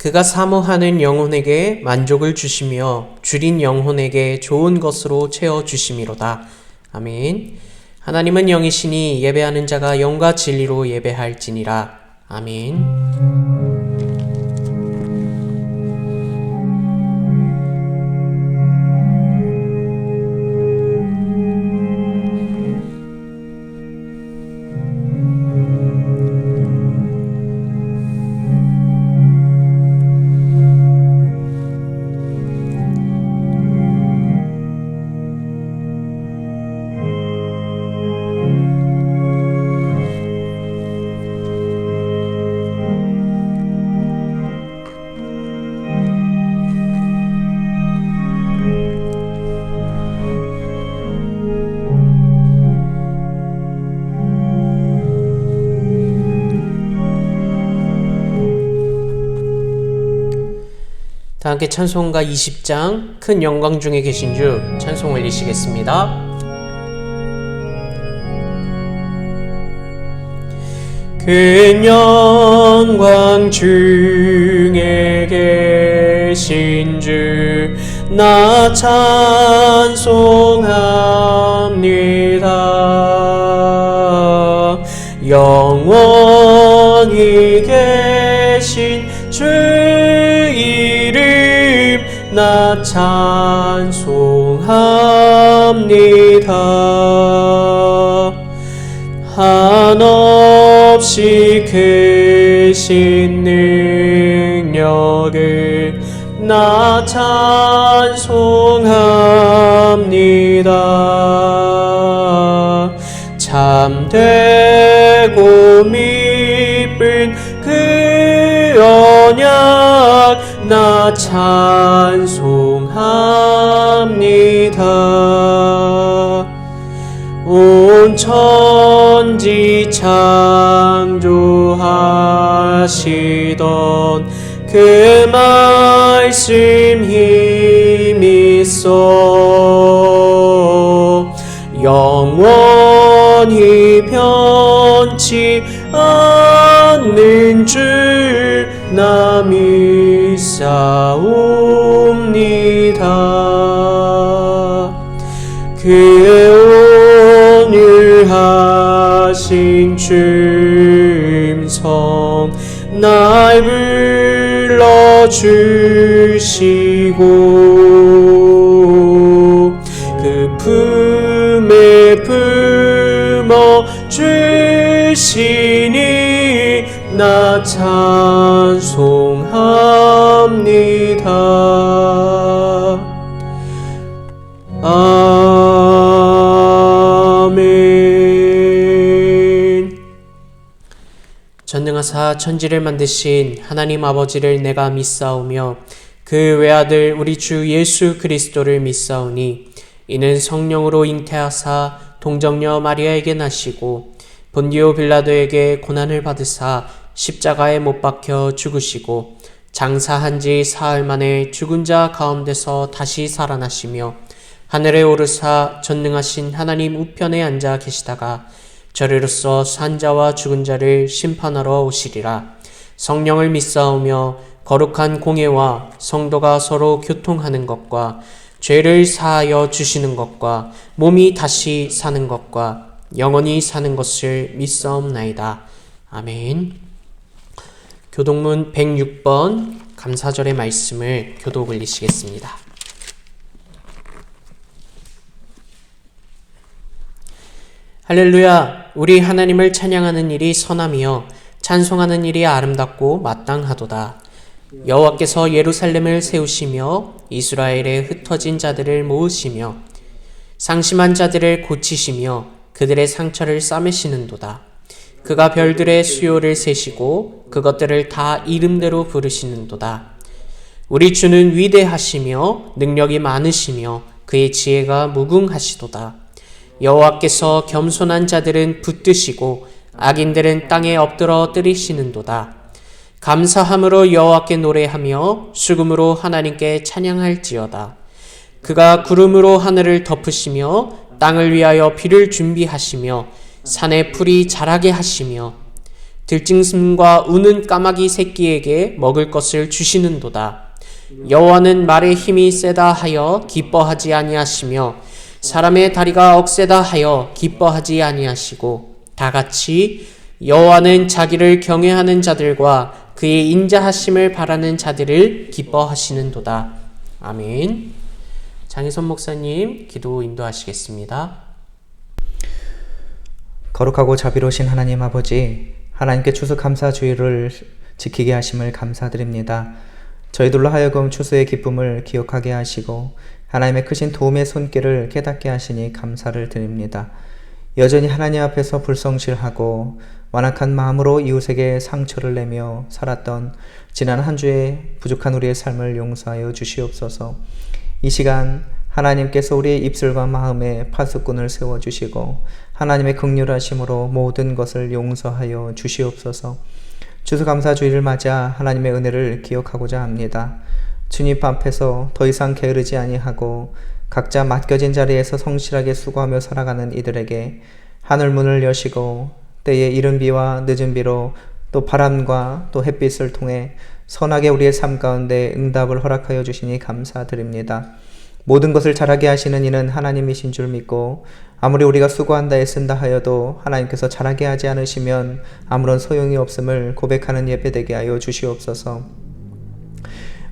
그가 사모하는 영혼에게 만족을 주시며 줄인 영혼에게 좋은 것으로 채워주심이로다. 아멘. 하나님은 영이시니 예배하는 자가 영과 진리로 예배할지니라. 아멘. 다 함께 찬송가 20장 큰 영광 중에 계신 주 찬송 올리시겠습니다. 큰 영광 중에 계신 주 나 찬송합니다. 영원히 계신 주 이름 나 찬송합니다. 한없이 크신 능력을 나 찬송합니다. 참되고 미쁜 그 언약 나 찬송합니다. 온 천지 창조하시던 그 말씀 힘있어 영원히 변치 않는 줄 나 믿사옵니다. 그 오늘 하신 춤성 날 불러주시고 그 품에 품어 주시니 나 찬송합니다. 아멘. 전능하사 천지를 만드신 하나님 아버지를 내가 믿사오며 그 외아들 우리 주 예수 그리스도를 믿사오니 이는 성령으로 잉태하사 동정녀 마리아에게 나시고 본디오 빌라도에게 고난을 받으사 십자가에 못 박혀 죽으시고 장사한 지 사흘 만에 죽은 자 가운데서 다시 살아나시며 하늘에 오르사 전능하신 하나님 우편에 앉아 계시다가 저리로서 산 자와 죽은 자를 심판하러 오시리라. 성령을 믿사오며 거룩한 공예와 성도가 서로 교통하는 것과 죄를 사하여 주시는 것과 몸이 다시 사는 것과 영원히 사는 것을 믿사옵나이다. 아멘. 교독문 106번 감사절의 말씀을 교독 올리시겠습니다. 할렐루야. 우리 하나님을 찬양하는 일이 선하며 찬송하는 일이 아름답고 마땅하도다. 여호와께서 예루살렘을 세우시며 이스라엘에 흩어진 자들을 모으시며 상심한 자들을 고치시며 그들의 상처를 싸매시는도다. 그가 별들의 수요를 세시고 그것들을 다 이름대로 부르시는도다. 우리 주는 위대하시며 능력이 많으시며 그의 지혜가 무궁하시도다. 여호와께서 겸손한 자들은 붙드시고 악인들은 땅에 엎드러 뜨리시는도다. 감사함으로 여호와께 노래하며 수금으로 하나님께 찬양할지어다. 그가 구름으로 하늘을 덮으시며 땅을 위하여 비를 준비하시며 산에 풀이 자라게 하시며 들짐승과 우는 까마귀 새끼에게 먹을 것을 주시는도다. 여호와는 말의 힘이 세다 하여 기뻐하지 아니하시며 사람의 다리가 억세다 하여 기뻐하지 아니하시고 다같이 여호와는 자기를 경외하는 자들과 그의 인자하심을 바라는 자들을 기뻐하시는도다. 아멘. 장희선 목사님 기도 인도하시겠습니다. 거룩하고 자비로우신 하나님 아버지, 하나님께 추수감사주의를 지키게 하심을 감사드립니다. 저희들로 하여금 추수의 기쁨을 기억하게 하시고 하나님의 크신 도움의 손길을 깨닫게 하시니 감사를 드립니다. 여전히 하나님 앞에서 불성실하고 완악한 마음으로 이웃에게 상처를 내며 살았던 지난 한 주의 부족한 우리의 삶을 용서하여 주시옵소서. 이 시간 하나님께서 우리의 입술과 마음에 파수꾼을 세워주시고 하나님의 긍휼하심으로 모든 것을 용서하여 주시옵소서. 추수감사주의를 맞아 하나님의 은혜를 기억하고자 합니다. 주님 앞에서 더 이상 게으르지 아니하고 각자 맡겨진 자리에서 성실하게 수고하며 살아가는 이들에게 하늘문을 여시고 때의 이른 비와 늦은 비로 또 바람과 또 햇빛을 통해 선하게 우리의 삶 가운데 응답을 허락하여 주시니 감사드립니다. 모든 것을 잘하게 하시는 이는 하나님이신 줄 믿고 아무리 우리가 수고한다 애쓴다 하여도 하나님께서 잘하게 하지 않으시면 아무런 소용이 없음을 고백하는 예배되게 하여 주시옵소서.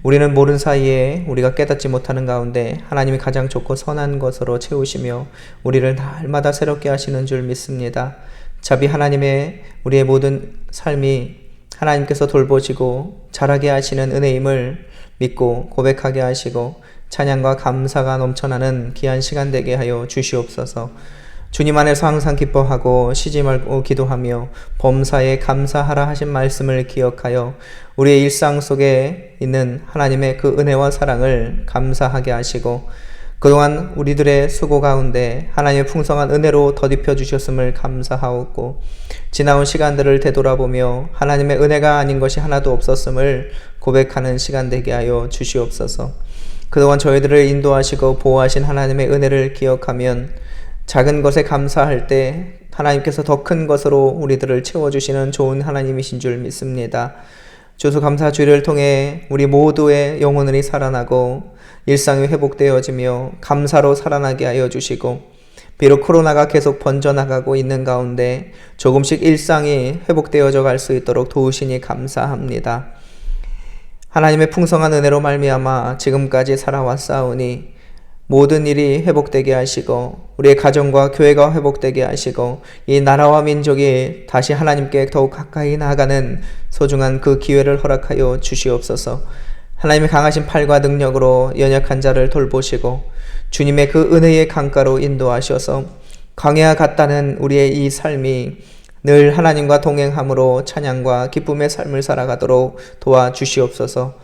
우리는 모른 사이에 우리가 깨닫지 못하는 가운데 하나님이 가장 좋고 선한 것으로 채우시며 우리를 날마다 새롭게 하시는 줄 믿습니다. 자비 하나님의 우리의 모든 삶이 하나님께서 돌보시고 잘하게 하시는 은혜임을 믿고 고백하게 하시고 찬양과 감사가 넘쳐나는 귀한 시간 되게 하여 주시옵소서. 주님 안에서 항상 기뻐하고 쉬지 말고 기도하며 범사에 감사하라 하신 말씀을 기억하여 우리의 일상 속에 있는 하나님의 그 은혜와 사랑을 감사하게 하시고 그동안 우리들의 수고 가운데 하나님의 풍성한 은혜로 덧입혀 주셨음을 감사하옵고 지나온 시간들을 되돌아보며 하나님의 은혜가 아닌 것이 하나도 없었음을 고백하는 시간 되게 하여 주시옵소서. 그동안 저희들을 인도하시고 보호하신 하나님의 은혜를 기억하면 작은 것에 감사할 때 하나님께서 더 큰 것으로 우리들을 채워주시는 좋은 하나님이신 줄 믿습니다. 추수감사주의를 통해 우리 모두의 영혼이 살아나고 일상이 회복되어지며 감사로 살아나게 하여 주시고 비록 코로나가 계속 번져나가고 있는 가운데 조금씩 일상이 회복되어져 갈 수 있도록 도우시니 감사합니다. 하나님의 풍성한 은혜로 말미암아 지금까지 살아왔사오니 모든 일이 회복되게 하시고 우리의 가정과 교회가 회복되게 하시고 이 나라와 민족이 다시 하나님께 더욱 가까이 나아가는 소중한 그 기회를 허락하여 주시옵소서. 하나님의 강하신 팔과 능력으로 연약한 자를 돌보시고 주님의 그 은혜의 강가로 인도하셔서 광야와 같다는 우리의 이 삶이 늘 하나님과 동행함으로 찬양과 기쁨의 삶을 살아가도록 도와주시옵소서.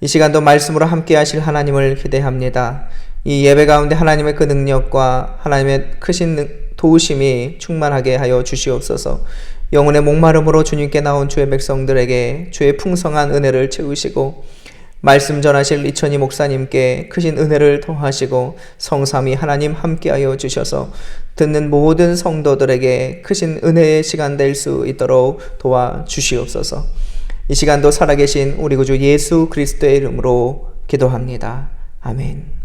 이 시간도 말씀으로 함께 하실 하나님을 기대합니다. 이 예배 가운데 하나님의 그 능력과 하나님의 크신 도우심이 충만하게 하여 주시옵소서. 영혼의 목마름으로 주님께 나온 주의 백성들에게 주의 풍성한 은혜를 채우시고 말씀 전하실 이천희 목사님께 크신 은혜를 더하시고 성삼위 하나님 함께하여 주셔서 듣는 모든 성도들에게 크신 은혜의 시간 될 수 있도록 도와주시옵소서. 이 시간도 살아계신 우리 구주 예수 그리스도의 이름으로 기도합니다. 아멘.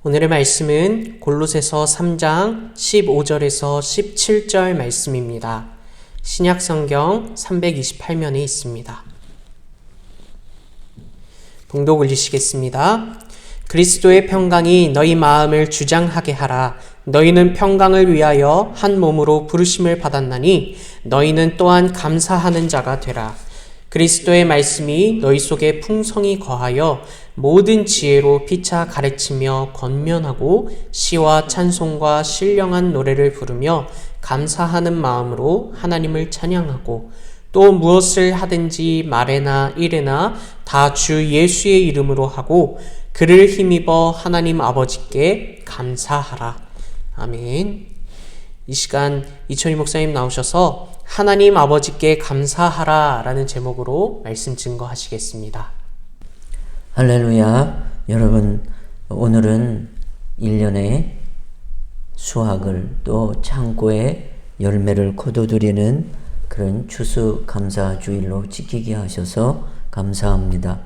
오늘의 말씀은 골로새서 3장 15절에서 17절 말씀입니다. 신약성경 328면에 있습니다. 봉독 올리시겠습니다. 그리스도의 평강이 너희 마음을 주장하게 하라. 너희는 평강을 위하여 한 몸으로 부르심을 받았나니 너희는 또한 감사하는 자가 되라. 그리스도의 말씀이 너희 속에 풍성히 거하여 모든 지혜로 피차 가르치며 권면하고 시와 찬송과 신령한 노래를 부르며 감사하는 마음으로 하나님을 찬양하고 또 무엇을 하든지 말에나 일에나 다 주 예수의 이름으로 하고 그를 힘입어 하나님 아버지께 감사하라. 아멘. 이 시간 이천희 목사님 나오셔서 하나님 아버지께 감사하라 라는 제목으로 말씀 증거하시겠습니다. 할렐루야. 여러분, 오늘은 1년의 수확을 또 창고에 열매를 거둬들이는 그런 추수감사주일로 지키게 하셔서 감사합니다.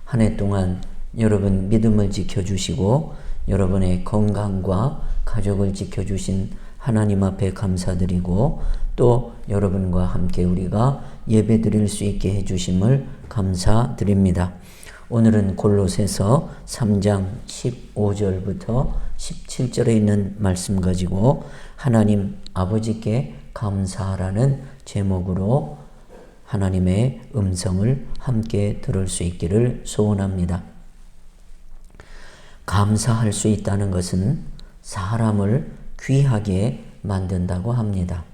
한 해 동안 여러분 믿음을 지켜주시고 여러분의 건강과 가족을 지켜주신 하나님 앞에 감사드리고 또 여러분과 함께 우리가 예배드릴 수 있게 해주심을 감사드립니다. 오늘은 골로새서 3장 15절부터 17절에 있는 말씀 가지고 하나님 아버지께 감사하라는 제목으로 하나님의 음성을 함께 들을 수 있기를 소원합니다. 감사할 수 있다는 것은 사람을 귀하게 만든다고 합니다.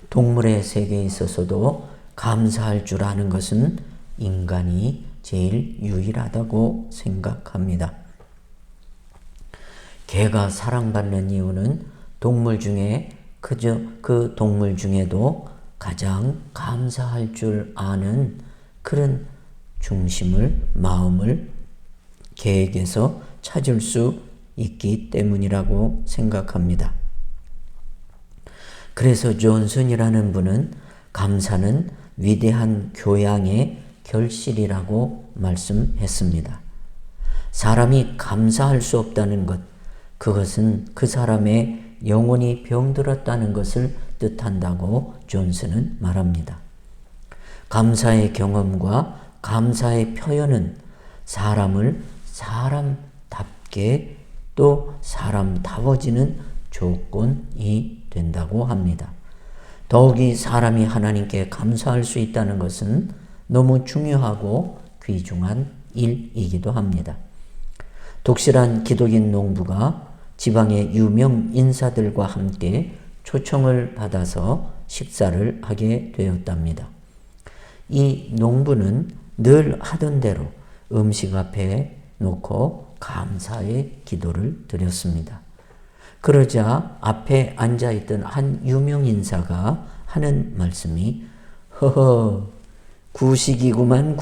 동물의 세계에 있어서도 감사할 줄 아는 것은 인간이 제일 유일하다고 생각합니다. 개가 사랑받는 이유는 동물 중에 그 동물 중에도 가장 감사할 줄 아는 그런 중심을, 마음을 개에게서 찾을 수 있기 때문이라고 생각합니다. 그래서 존슨이라는 분은 감사는 위대한 교양의 결실이라고 말씀했습니다. 사람이 감사할 수 없다는 것, 그것은 그 사람의 영혼이 병들었다는 것을 뜻한다고 존슨은 말합니다. 감사의 경험과 감사의 표현은 사람을 사람답게 또 사람다워지는 조건이 된다고 합니다. 더욱이 사람이 하나님께 감사할 수 있다는 것은 너무 중요하고 귀중한 일이기도 합니다. 독실한 기독인 농부가 지방의 유명 인사들과 함께 초청을 받아서 식사를 하게 되었답니다. 이 농부는 늘 하던 대로 음식 앞에 놓고 감사의 기도를 드렸습니다. 그러자 앞에 앉아있던 한 유명 인사가 하는 말씀이 허허 구식이구만.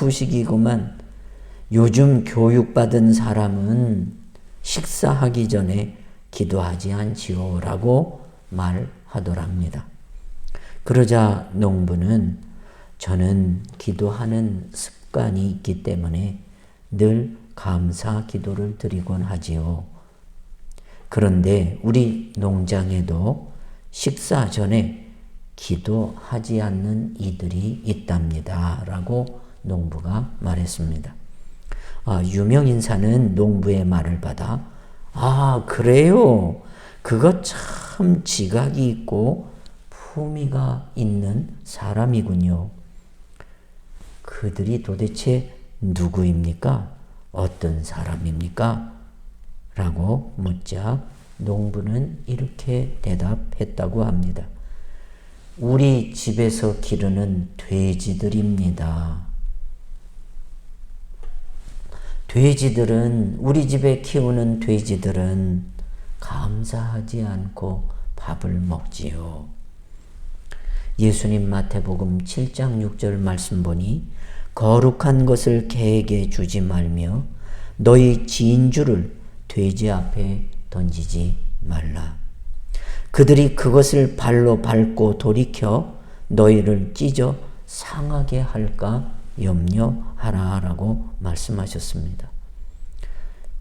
요즘 교육받은 사람은 식사하기 전에 기도하지 않지요 라고 말하더랍니다. 그러자 농부는 저는 기도하는 습관이 있기 때문에 늘 감사 기도를 드리곤 하지요. 그런데 우리 농장에도 식사 전에 기도하지 않는 이들이 있답니다 라고 농부가 말했습니다. 유명인사는 농부의 말을 받아 그래요? 그거 참 지각이 있고 품위가 있는 사람이군요. 그들이 도대체 누구입니까? 어떤 사람입니까? 라고 묻자 농부는 이렇게 대답했다고 합니다. 우리 집에서 기르는 돼지들입니다. 우리 집에 키우는 돼지들은 감사하지 않고 밥을 먹지요. 예수님 마태복음 7장 6절 말씀 보니 거룩한 것을 개에게 주지 말며 너희 진주를 돼지 앞에 던지지 말라. 그들이 그것을 발로 밟고 돌이켜 너희를 찢어 상하게 할까 염려하라 라고 말씀하셨습니다.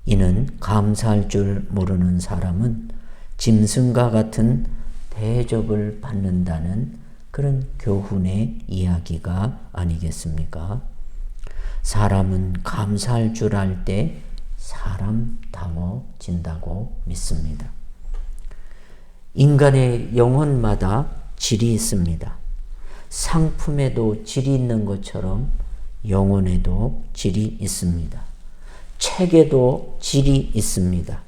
이는 감사할 줄 모르는 사람은 짐승과 같은 대접을 받는다는 그런 교훈의 이야기가 아니겠습니까? 사람은 감사할 줄 알 때 사람다워진다고 믿습니다. 인간의 영혼마다 질이 있습니다. 상품에도 질이 있는 것처럼 영혼에도 질이 있습니다. 책에도 질이 있습니다.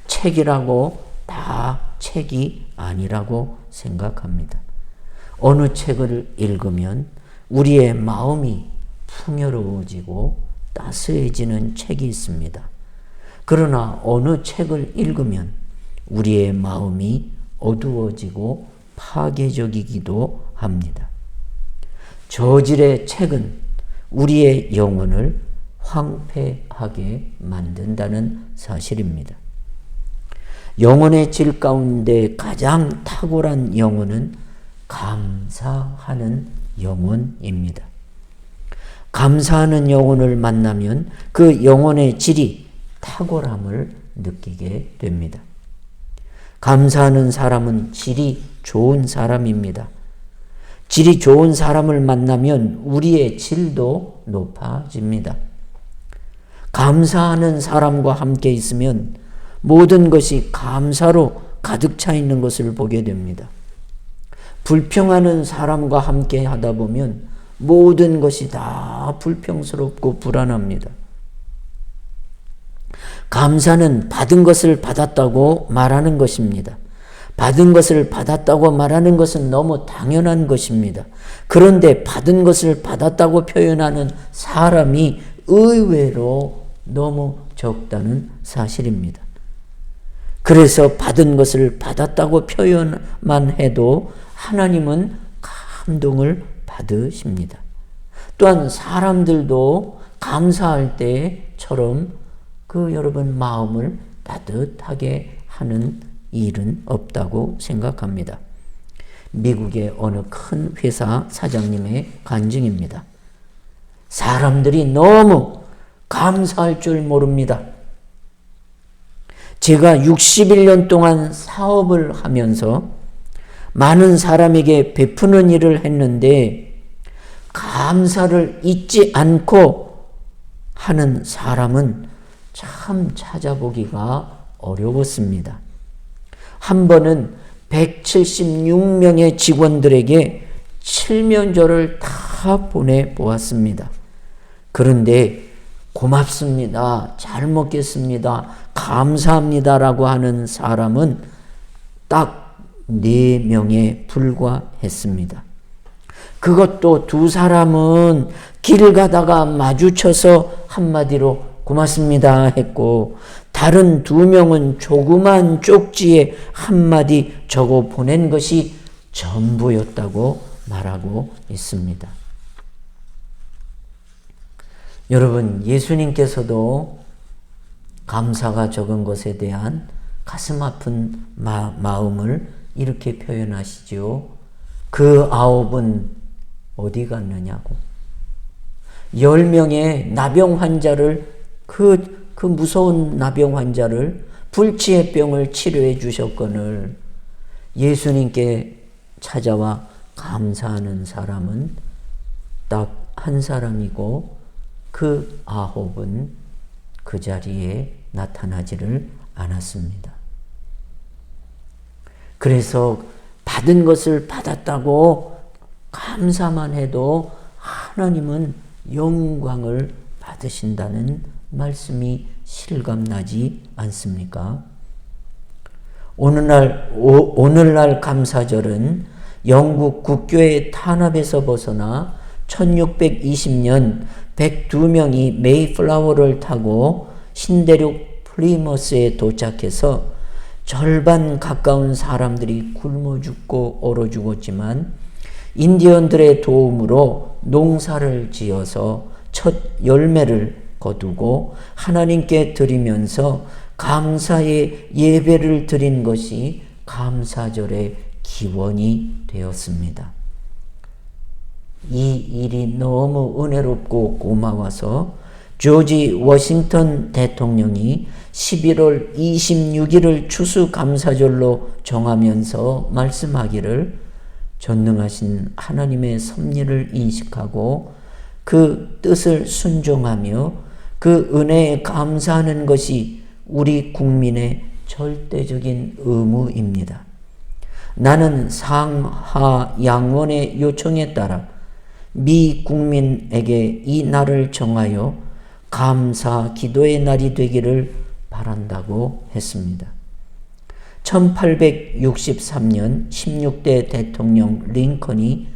책이라고 다 책이 아니라고 생각합니다. 어느 책을 읽으면 우리의 마음이 풍요로워지고 따스해지는 책이 있습니다. 그러나 어느 책을 읽으면 우리의 마음이 어두워지고 파괴적이기도 합니다. 저질의 책은 우리의 영혼을 황폐하게 만든다는 사실입니다. 영혼의 질 가운데 가장 탁월한 영혼은 감사하는 영혼입니다. 감사하는 영혼을 만나면 그 영혼의 질이 탁월함을 느끼게 됩니다. 감사하는 사람은 질이 좋은 사람입니다. 질이 좋은 사람을 만나면 우리의 질도 높아집니다. 감사하는 사람과 함께 있으면 모든 것이 감사로 가득 차 있는 것을 보게 됩니다. 불평하는 사람과 함께 하다 보면 모든 것이 다 불평스럽고 불안합니다. 감사는 받은 것을 받았다고 말하는 것입니다. 받은 것을 받았다고 말하는 것은 너무 당연한 것입니다. 그런데 받은 것을 받았다고 표현하는 사람이 의외로 너무 적다는 사실입니다. 그래서 받은 것을 받았다고 표현만 해도 하나님은 감동을 받으십니다. 또한 사람들도 감사할 때처럼 여러분 마음을 따뜻하게 하는 일은 없다고 생각합니다. 미국의 어느 큰 회사 사장님의 간증입니다. 사람들이 너무 감사할 줄 모릅니다. 제가 61년 동안 사업을 하면서 많은 사람에게 베푸는 일을 했는데 감사를 잊지 않고 하는 사람은 참 찾아보기가 어려웠습니다. 한 번은 176명의 직원들에게 칠면조를 다 보내보았습니다. 그런데 고맙습니다, 잘 먹겠습니다, 감사합니다라고 하는 사람은 딱 4명에 불과했습니다. 그것도 2사람은 길 가다가 마주쳐서 한마디로 고맙습니다 했고, 다른 2명은 조그만 쪽지에 한마디 적어 보낸 것이 전부였다고 말하고 있습니다. 여러분, 예수님께서도 감사가 적은 것에 대한 가슴 아픈 마음을 이렇게 표현하시죠. 그 9은 어디 갔느냐고. 10명의 나병 환자를 그 무서운 나병 환자를 불치의 병을 치료해 주셨거늘 예수님께 찾아와 감사하는 사람은 딱 한 사람이고 그 9은 그 자리에 나타나지를 않았습니다. 그래서 받은 것을 받았다고 감사만 해도 하나님은 영광을 받으신다는 말씀이 실감나지 않습니까? 오늘날 감사절은 영국 국교의 탄압에서 벗어나 1620년 102명이 메이플라워를 타고 신대륙 플리머스에 도착해서 절반 가까운 사람들이 굶어 죽고 얼어 죽었지만 인디언들의 도움으로 농사를 지어서 첫 열매를 거두고 하나님께 드리면서 감사의 예배를 드린 것이 감사절의 기원이 되었습니다. 이 일이 너무 은혜롭고 고마워서 조지 워싱턴 대통령이 11월 26일을 추수감사절로 정하면서 말씀하기를 전능하신 하나님의 섭리를 인식하고 그 뜻을 순종하며 그 은혜에 감사하는 것이 우리 국민의 절대적인 의무입니다. 나는 상하 양원의 요청에 따라 미 국민에게 이 날을 정하여 감사 기도의 날이 되기를 바란다고 했습니다. 1863년 16대 대통령 링컨이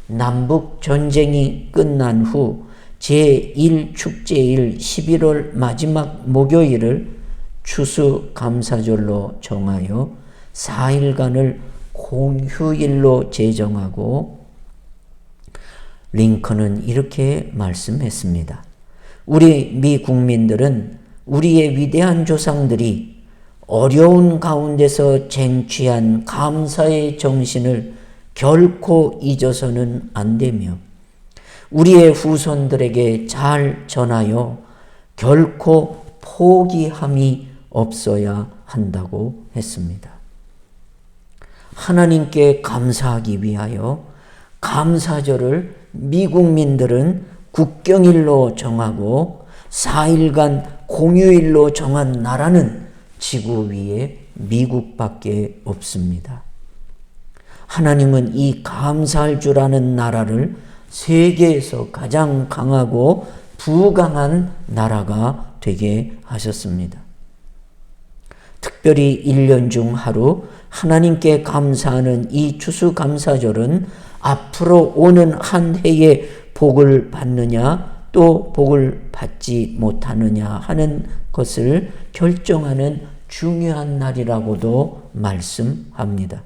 남북 전쟁이 끝난 후 제1축제일 11월 마지막 목요일을 추수감사절로 정하여 4일간을 공휴일로 제정하고 링컨은 이렇게 말씀했습니다. 우리 미 국민들은 우리의 위대한 조상들이 어려운 가운데서 쟁취한 감사의 정신을 결코 잊어서는 안 되며 우리의 후손들에게 잘 전하여 결코 포기함이 없어야 한다고 했습니다. 하나님께 감사하기 위하여 감사절을 미국민들은 국경일로 정하고 4일간 공휴일로 정한 나라는 지구 위에 미국밖에 없습니다. 하나님은 이 감사할 줄 아는 나라를 세계에서 가장 강하고 부강한 나라가 되게 하셨습니다. 특별히 1년 중 하루 하나님께 감사하는 이 추수감사절은 앞으로 오는 한 해에 복을 받느냐 또 복을 받지 못하느냐 하는 것을 결정하는 중요한 날이라고도 말씀합니다.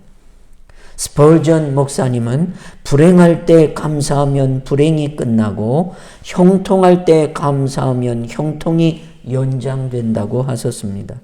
스펄전 목사님은 불행할 때 감사하면 불행이 끝나고 형통할 때 감사하면 형통이 연장된다고 하셨습니다.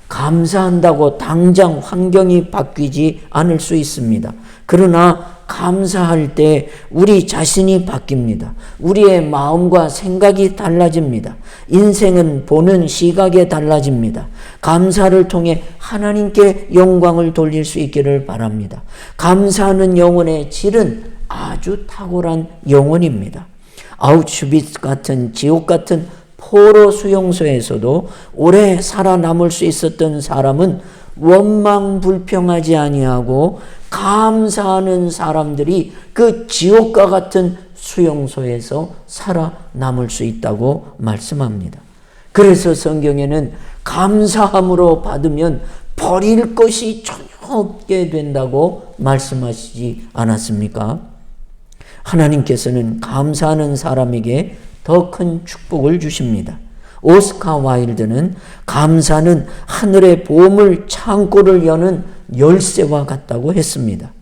감사한다고 당장 환경이 바뀌지 않을 수 있습니다. 그러나 감사할 때 우리 자신이 바뀝니다. 우리의 마음과 생각이 달라집니다. 인생은 보는 시각에 달라집니다. 감사를 통해 하나님께 영광을 돌릴 수 있기를 바랍니다. 감사하는 영혼의 질은 아주 탁월한 영혼입니다. 아우슈비츠 같은 지옥 같은 포로 수용소에서도 오래 살아남을 수 있었던 사람은 원망 불평하지 아니하고 감사하는 사람들이 그 지옥과 같은 수용소에서 살아남을 수 있다고 말씀합니다. 그래서 성경에는 감사함으로 받으면 버릴 것이 전혀 없게 된다고 말씀하시지 않았습니까? 하나님께서는 감사하는 사람에게 더 큰 축복을 주십니다. 오스카 와일드는 감사는 하늘의 보물 창고를 여는 열쇠와 같다고 했습니다.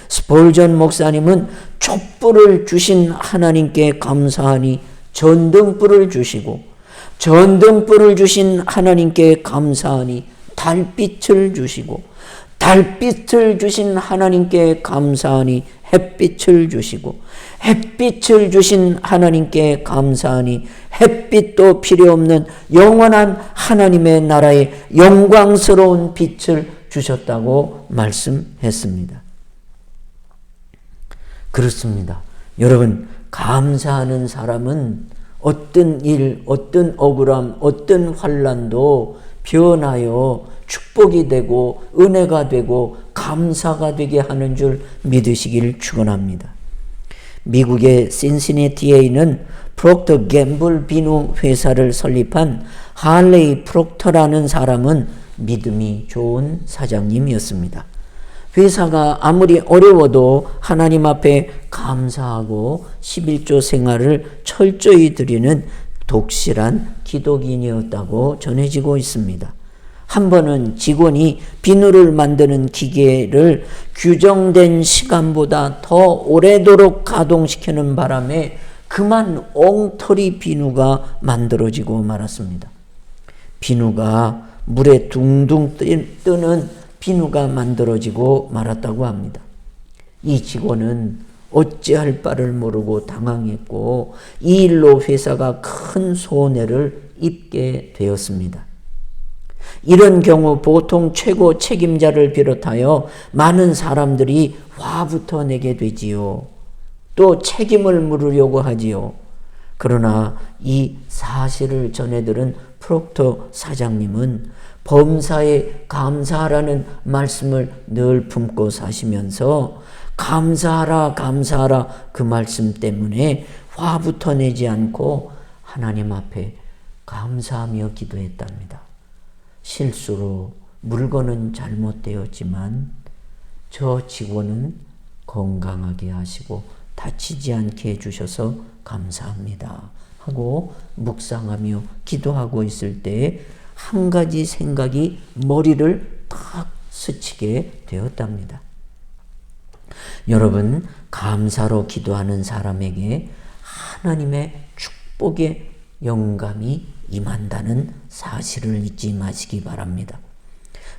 스펄전 목사님은 촛불을 주신 하나님께 감사하니 전등불을 주시고 전등불을 주신 하나님께 감사하니 달빛을 주시고 달빛을 주신 하나님께 감사하니 햇빛을 주시고 햇빛을 주신 하나님께 감사하니 햇빛도 필요 없는 영원한 하나님의 나라의 영광스러운 빛을 주셨다고 말씀했습니다. 그렇습니다. 여러분, 감사하는 사람은 어떤 일, 어떤 억울함, 어떤 환난도 변하여 축복이 되고 은혜가 되고 감사가 되게 하는 줄 믿으시길 축원합니다. 미국의 신시내티에 있는 프록터 갬블 비누 회사를 설립한 할레이 프록터라는 사람은 믿음이 좋은 사장님이었습니다. 회사가 아무리 어려워도 하나님 앞에 감사하고 11조 생활을 철저히 드리는 독실한 기독인이었다고 전해지고 있습니다. 한 번은 직원이 비누를 만드는 기계를 규정된 시간보다 더 오래도록 가동시키는 바람에 그만 엉터리 비누가 만들어지고 말았습니다. 비누가 물에 둥둥 뜨는 비누가 만들어지고 말았다고 합니다. 이 직원은 어찌할 바를 모르고 당황했고 이 일로 회사가 큰 손해를 입게 되었습니다. 이런 경우 보통 최고 책임자를 비롯하여 많은 사람들이 화부터 내게 되지요. 또 책임을 물으려고 하지요. 그러나 이 사실을 전해들은 프록터 사장님은 범사에 감사하라는 말씀을 늘 품고 사시면서 감사하라 감사하라 그 말씀 때문에 화부터 내지 않고 하나님 앞에 감사하며 기도했답니다. 실수로 물건은 잘못되었지만 저 직원은 건강하게 하시고 다치지 않게 해주셔서 감사합니다 하고 묵상하며 기도하고 있을 때 한 가지 생각이 머리를 탁 스치게 되었답니다. 여러분, 감사로 기도하는 사람에게 하나님의 축복의 영감이 임한다는 사실을 잊지 마시기 바랍니다.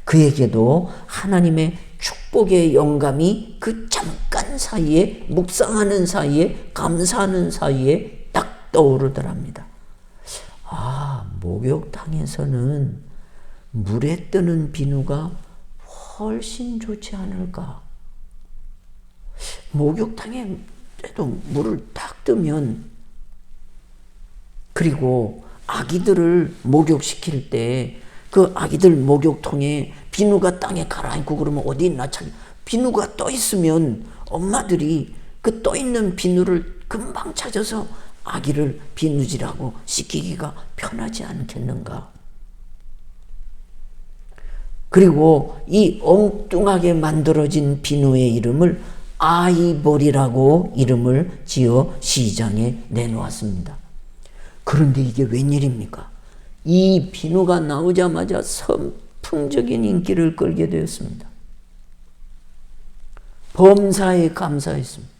그에게도 하나님의 축복의 영감이 그 잠깐 사이에, 묵상하는 사이에, 감사하는 사이에 딱 떠오르더랍니다. 목욕탕에서는 물에 뜨는 비누가 훨씬 좋지 않을까? 목욕탕에도 물을 딱 뜨면, 그리고 아기들을 목욕시킬 때 그 아기들 목욕통에 비누가 땅에 가라앉고 그러면 어디 있나 비누가 떠 있으면 엄마들이 그 떠 있는 비누를 금방 찾아서 아기를 비누질하고 씻기기가 편하지 않겠는가? 그리고 이 엉뚱하게 만들어진 비누의 이름을 아이보리라고 이름을 지어 시장에 내놓았습니다. 그런데 이게 웬일입니까? 이 비누가 나오자마자 선풍적인 인기를 끌게 되었습니다. 범사에 감사했습니다.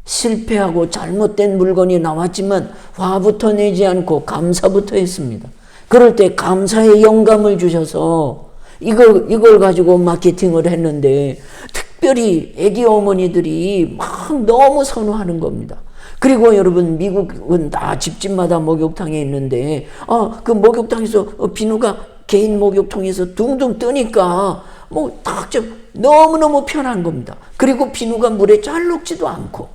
실패하고 잘못된 물건이 나왔지만 화부터 내지 않고 감사부터 했습니다. 그럴 때 감사의 영감을 주셔서 이걸 가지고 마케팅을 했는데 특별히 애기 어머니들이 막 너무 선호하는 겁니다. 그리고 여러분, 미국은 다 집집마다 목욕탕에 있는데 그 목욕탕에서 비누가 개인 목욕통에서 둥둥 뜨니까 너무너무 편한 겁니다. 그리고 비누가 물에 잘 녹지도 않고.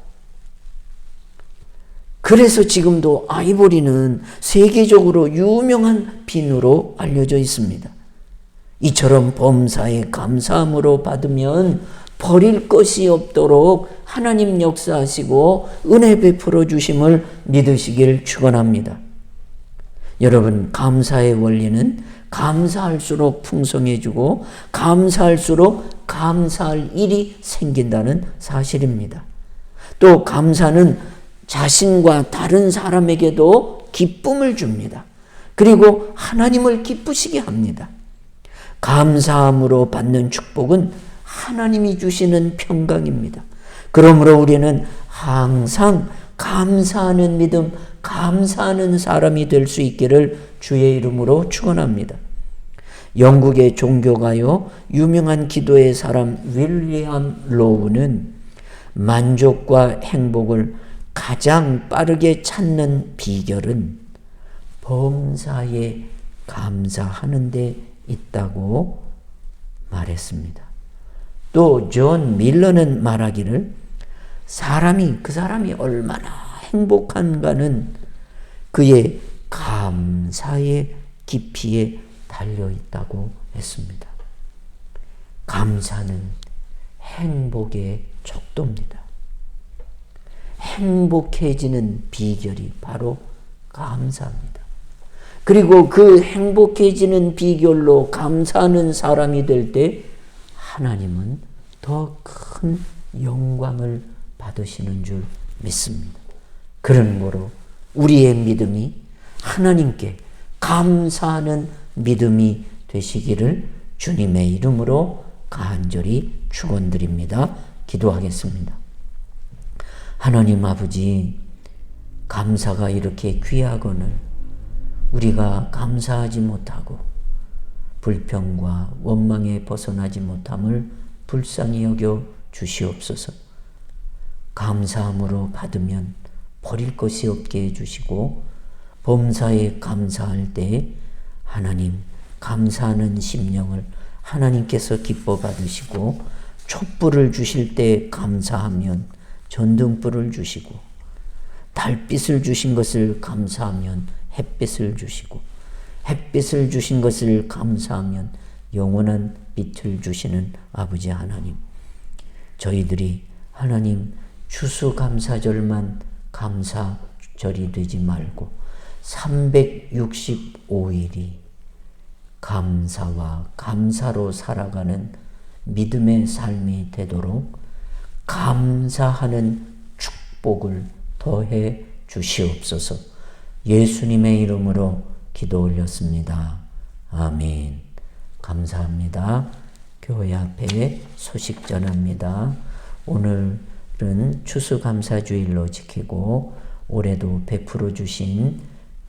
그래서 지금도 아이보리는 세계적으로 유명한 비누로 알려져 있습니다. 이처럼 범사에 감사함으로 받으면 버릴 것이 없도록 하나님 역사하시고 은혜 베풀어 주심을 믿으시길 축원합니다. 여러분, 감사의 원리는 감사할수록 풍성해지고 감사할수록 감사할 일이 생긴다는 사실입니다. 또 감사는 자신과 다른 사람에게도 기쁨을 줍니다. 그리고 하나님을 기쁘시게 합니다. 감사함으로 받는 축복은 하나님이 주시는 평강입니다. 그러므로 우리는 항상 감사하는 믿음, 감사하는 사람이 될 수 있기를 주의 이름으로 축원합니다. 영국의 종교가요, 유명한 기도의 사람 윌리엄 로우는 만족과 행복을 가장 빠르게 찾는 비결은 범사에 감사하는 데 있다고 말했습니다. 또 존 밀러는 말하기를 그 사람이 얼마나 행복한가는 그의 감사의 깊이에 달려 있다고 했습니다. 감사는 행복의 척도입니다. 행복해지는 비결이 바로 감사입니다. 그리고 그 행복해지는 비결로 감사하는 사람이 될 때 하나님은 더 큰 영광을 받으시는 줄 믿습니다. 그러므로 우리의 믿음이 하나님께 감사하는 믿음이 되시기를 주님의 이름으로 간절히 축원드립니다. 기도하겠습니다. 하나님 아버지, 감사가 이렇게 귀하거늘 우리가 감사하지 못하고 불평과 원망에 벗어나지 못함을 불쌍히 여겨 주시옵소서. 감사함으로 받으면 버릴 것이 없게 해주시고 범사에 감사할 때 하나님 감사하는 심령을 하나님께서 기뻐 받으시고 촛불을 주실 때 감사하면 전등불을 주시고 달빛을 주신 것을 감사하면 햇빛을 주시고 햇빛을 주신 것을 감사하면 영원한 빛을 주시는 아버지 하나님, 저희들이 하나님 추수감사절만 감사절이 되지 말고 365일이 감사와 감사로 살아가는 믿음의 삶이 되도록 감사하는 축복을 더해 주시옵소서. 예수님의 이름으로 기도 올렸습니다. 아멘. 감사합니다. 교회 앞에 소식 전합니다. 오늘은 추수감사주일로 지키고 올해도 베풀어 주신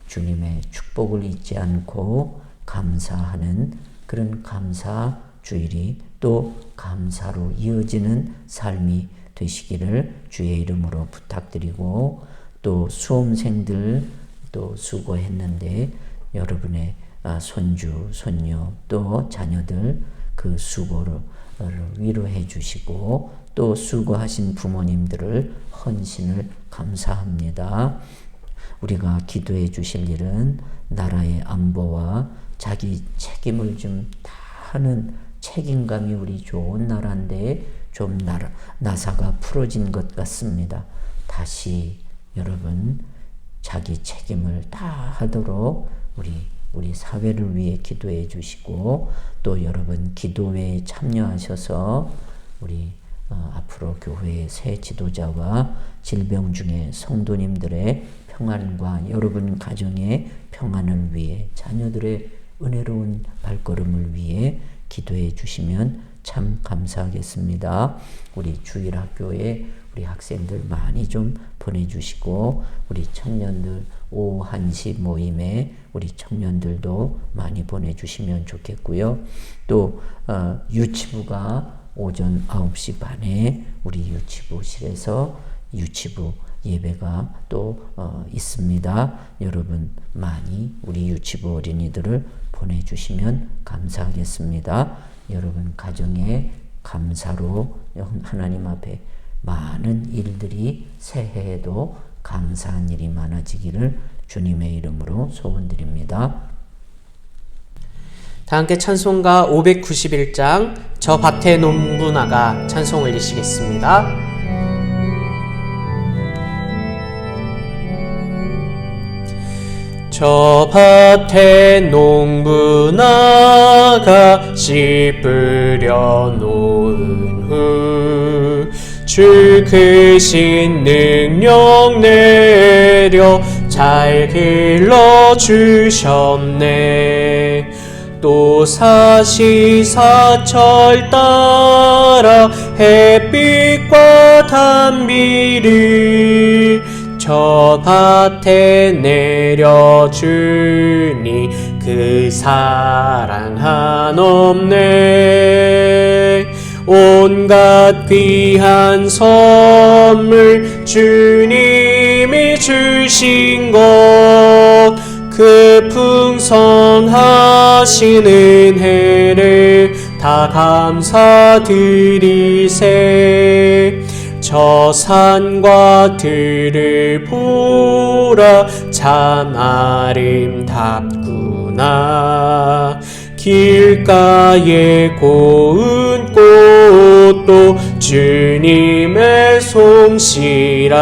주님의 축복을 잊지 않고 감사하는 그런 감사주일이 또 감사로 이어지는 삶이 되시기를 주의 이름으로 부탁드리고, 또 수험생들 또 수고했는데 여러분의 손주, 손녀 또 자녀들 그 수고를 위로해 주시고, 또 수고하신 부모님들을 헌신을 감사합니다. 우리가 기도해 주실 일은 나라의 안보와 자기 책임을 좀 다 하는 책임감이 우리 좋은 나라인데 좀 나사가 풀어진 것 같습니다. 다시 여러분 자기 책임을 다 하도록 우리 사회를 위해 기도해 주시고, 또 여러분 기도회에 참여하셔서 우리 앞으로 교회의 새 지도자와 질병 중에 성도님들의 평안과 여러분 가정의 평안을 위해 자녀들의 은혜로운 발걸음을 위해 기도해 주시면 참 감사하겠습니다. 우리 주일학교에 우리 학생들 많이 좀 보내주시고, 우리 청년들 오후 1시 모임에 우리 청년들도 많이 보내주시면 좋겠고요. 또 유치부가 오전 9시 반에 우리 유치부실에서 유치부 예배가 또 있습니다. 여러분 많이 우리 유치부 어린이들을 보내주시면 감사하겠습니다. 여러분 가정에 감사로 하나님 앞에 많은 일들이 새해에도 감사한 일이 많아지기를 주님의 이름으로 소원드립니다. 다 함께 찬송가 591장 저 밭에 농부나가 찬송 올리시겠습니다. 저 밭에 농부나가 씨 뿌려 놓은 후 주 크신 능력 내려 잘 길러 주셨네. 또 사시사철 따라 햇빛과 단비를 저 밭에 내려주니 그 사랑 한없네. 온갖 귀한 선물 주님이 주신 것 그 풍성하신 은혜를 다 감사드리세. 저 산과 들을 보라 참 아름답구나. 길가에 고운 꽃도 주님의 솜씨라.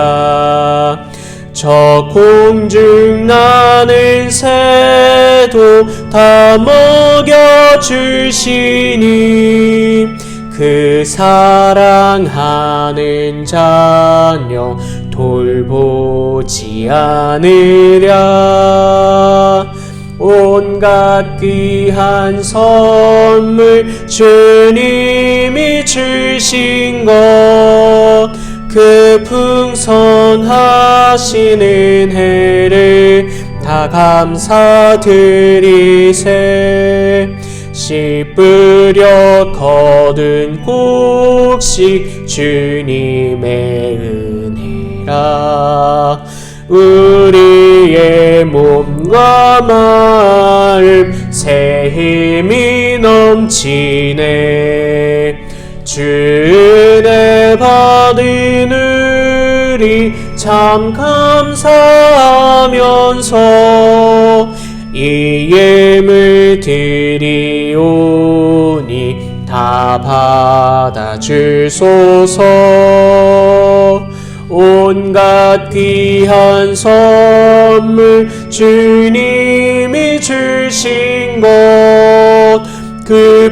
저 공중 나는 새도 다 먹여주시니 그 사랑하는 자녀 돌보지 않으랴. 온갖 귀한 선물 주님이 주신 것 그 풍성하신 은혜를 다 감사드리세. 씨 뿌려 거둔 곡식 주님의 은혜라. 우리의 몸과 마음 새 힘이 넘치네. 주 은혜 받은 우리 참 감사하면서 이 예물 드리오니 다 받아주소서. 온갖 귀한 선물 주님이 주신 것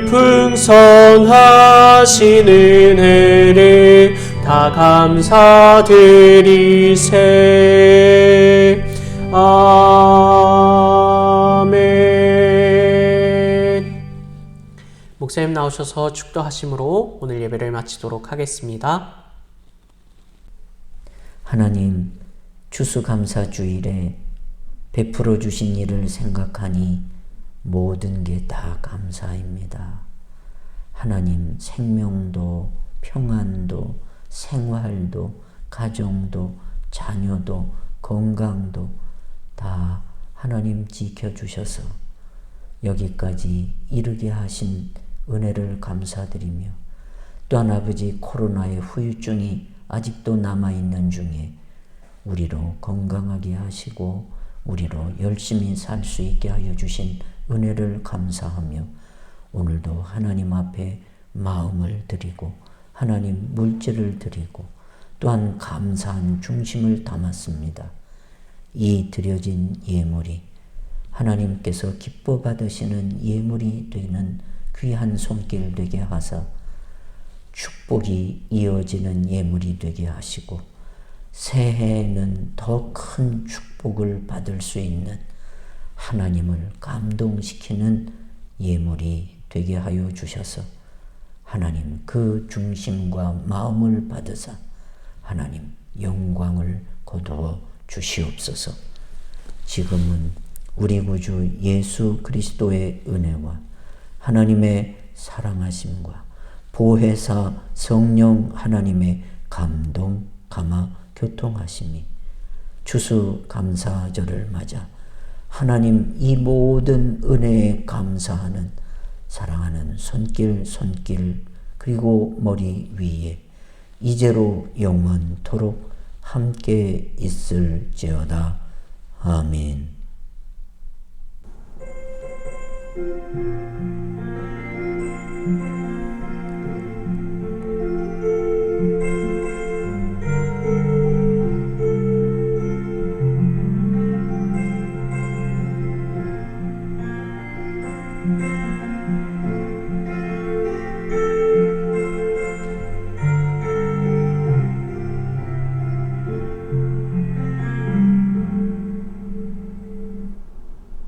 풍성하신 은혜를 다 감사드리세. 아멘. 목사님 나오셔서 축도하심으로 오늘 예배를 마치도록 하겠습니다. 하나님, 추수감사주일에 베풀어 주신 일을 생각하니 모든 게 다 감사입니다. 하나님, 생명도 평안도 생활도 가정도 자녀도 건강도 다 하나님 지켜주셔서 여기까지 이르게 하신 은혜를 감사드리며, 또한 아버지, 코로나의 후유증이 아직도 남아있는 중에 우리로 건강하게 하시고 우리로 열심히 살 수 있게 하여 주신 은혜를 감사하며, 오늘도 하나님 앞에 마음을 드리고 하나님 물질을 드리고 또한 감사한 중심을 담았습니다. 이 드려진 예물이 하나님께서 기뻐 받으시는 예물이 되는 귀한 손길 되게 하사 축복이 이어지는 예물이 되게 하시고, 새해에는 더 큰 축복을 받을 수 있는 하나님을 감동시키는 예물이 되게 하여 주셔서 하나님 그 중심과 마음을 받으사 하나님 영광을 거두어 주시옵소서. 지금은 우리 구주 예수 그리스도의 은혜와 하나님의 사랑하심과 보혜사 성령 하나님의 감동, 감화, 교통하심이 추수감사절을 맞아 하나님 이 모든 은혜에 감사하는 사랑하는 손길 그리고 머리 위에 이제로 영원토록 함께 있을지어다. 아멘.